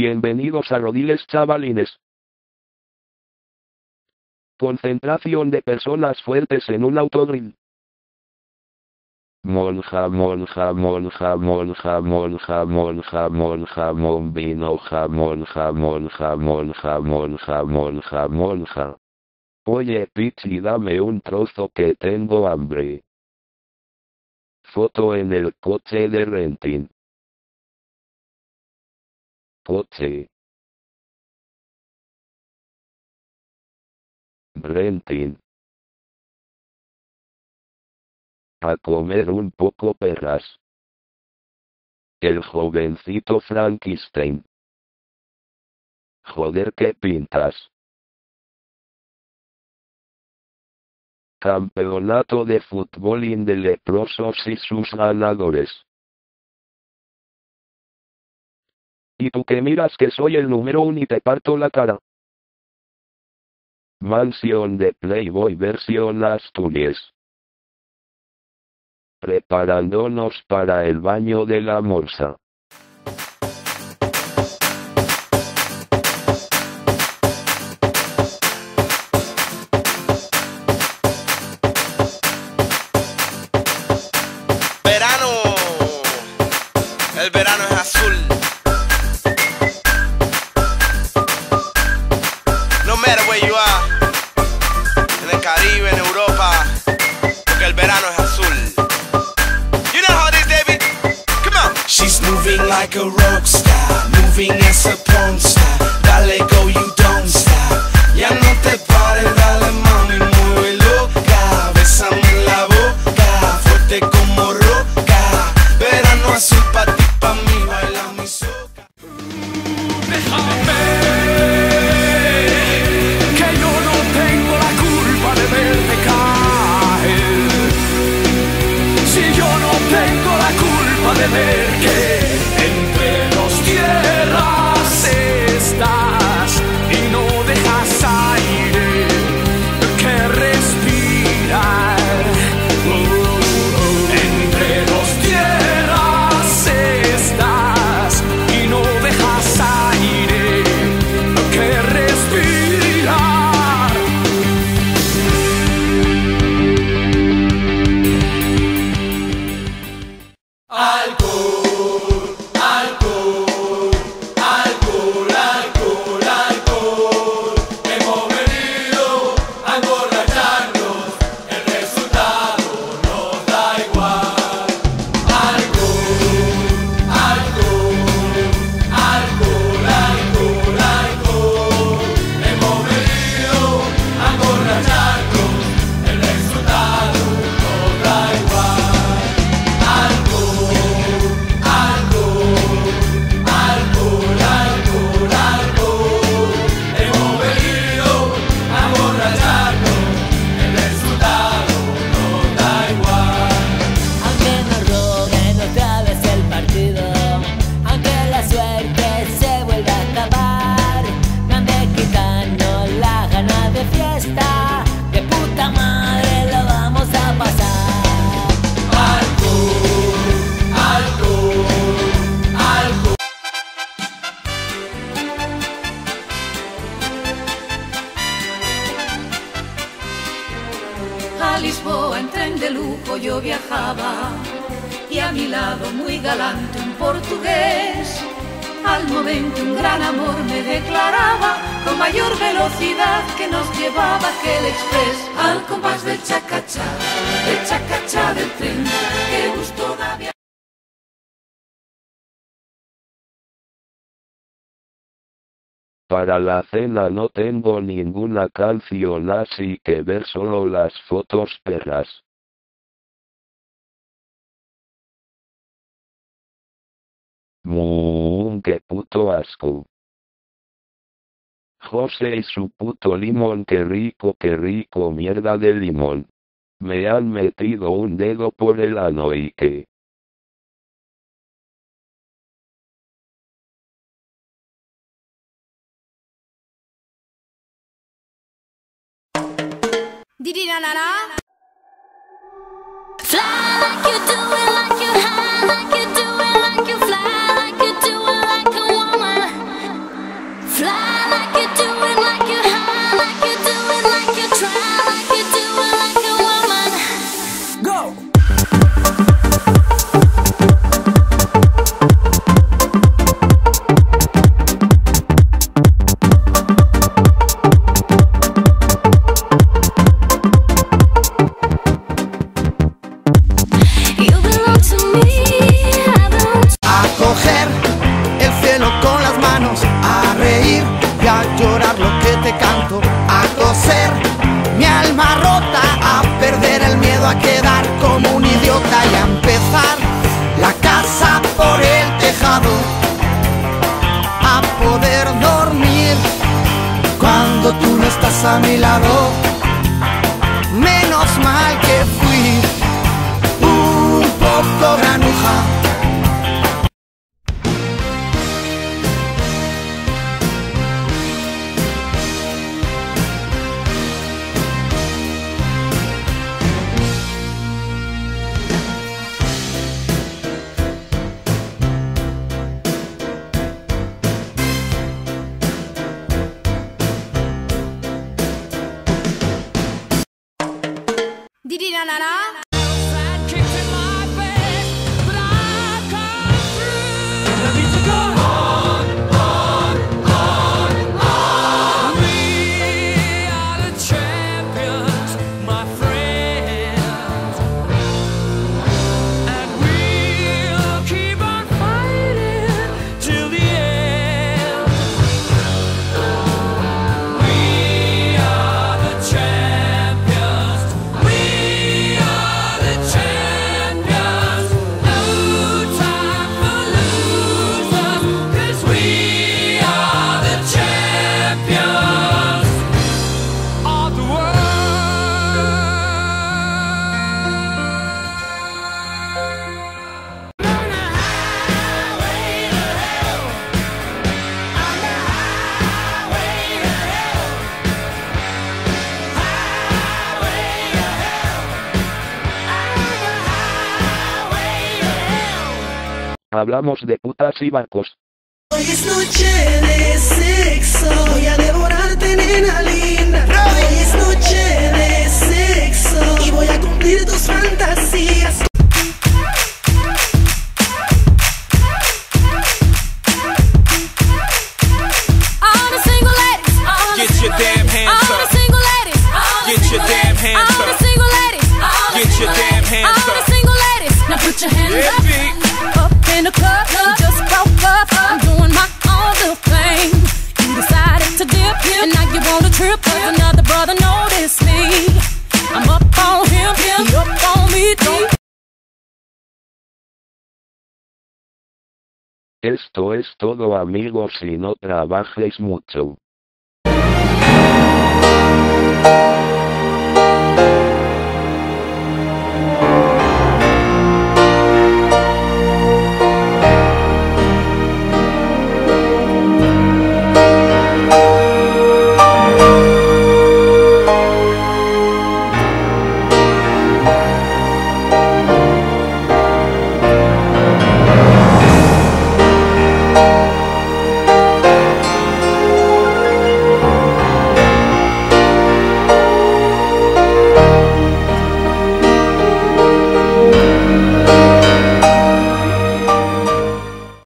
Bienvenidos a Rodiles chavalines. Concentración de personas fuertes en un autodrill. Monja, monja, monja, monja, monja, monja, monja, monvino, monja, monja, monja, monja, monja, monja. Oye Pichi, dame un trozo que tengo hambre. Foto en el coche de Rentin. Coche. Rentin. A comer un poco perras. El jovencito Frankenstein. Joder, ¿qué pintas? Campeonato de fútbol de leprosos y sus ganadores. ¿Y tú que miras que soy el número 1 y te parto la cara? Mansión de Playboy versión Asturias. Preparándonos para el baño de la morsa. El verano es azul. No matter where you are, en el Caribe, en Europa, porque el verano es azul. You know how it is, David? Come on. She's moving like a rock star, moving as a porn star. Dale go, you don't stop. Ya no te pares, dale mami, mueve loca. Bésame en la boca, fuerte como roca. Verano azul pa' ti. De ver que entre dos tierras estás y no dejas aire que respirar. Entre dos tierras estás y no dejas aire que respirar. A Lisboa en tren de lujo yo viajaba y a mi lado muy galante un portugués. Al momento un gran amor me declaraba con mayor velocidad que nos llevaba aquel express. Al compás del chacachá del tren, qué gusto da viajar. Para la cena no tengo ninguna canción, así que ver solo las fotos perras. Qué puto asco. José y su puto limón, qué rico, mierda de limón. Me han metido un dedo por el ano y qué. Fly like you do it, like you high, like you do it, like you fly, like you do it like a woman. cielo con las manos, a reír y a llorar lo que te canto, a coser mi alma rota, a perder el miedo a quedar como un idiota y a empezar la casa por el tejado, a poder dormir cuando tú no estás a mi lado. Menos mal que fui un poco granuja. Didi na na na. Hablamos de putas y bancos. Hoy es noche de sexo, voy a devorarte, nena linda. Hoy es noche de sexo y voy a cumplir tus fantasías. All the single ladies, all the Get your damn hands all the up. single ladies, all the Get your damn hands all the up. single ladies, all the Get your damn hands all the up. single ladies. Now put your hands Yeah, up, B. up in the club. You just broke up. I'm doing my own little thing. You decided to dip, and now you want a trip 'cause another brother noticed me. I'm up on him, he up on me. Don't Esto es todo, amigos, y no trabajes mucho.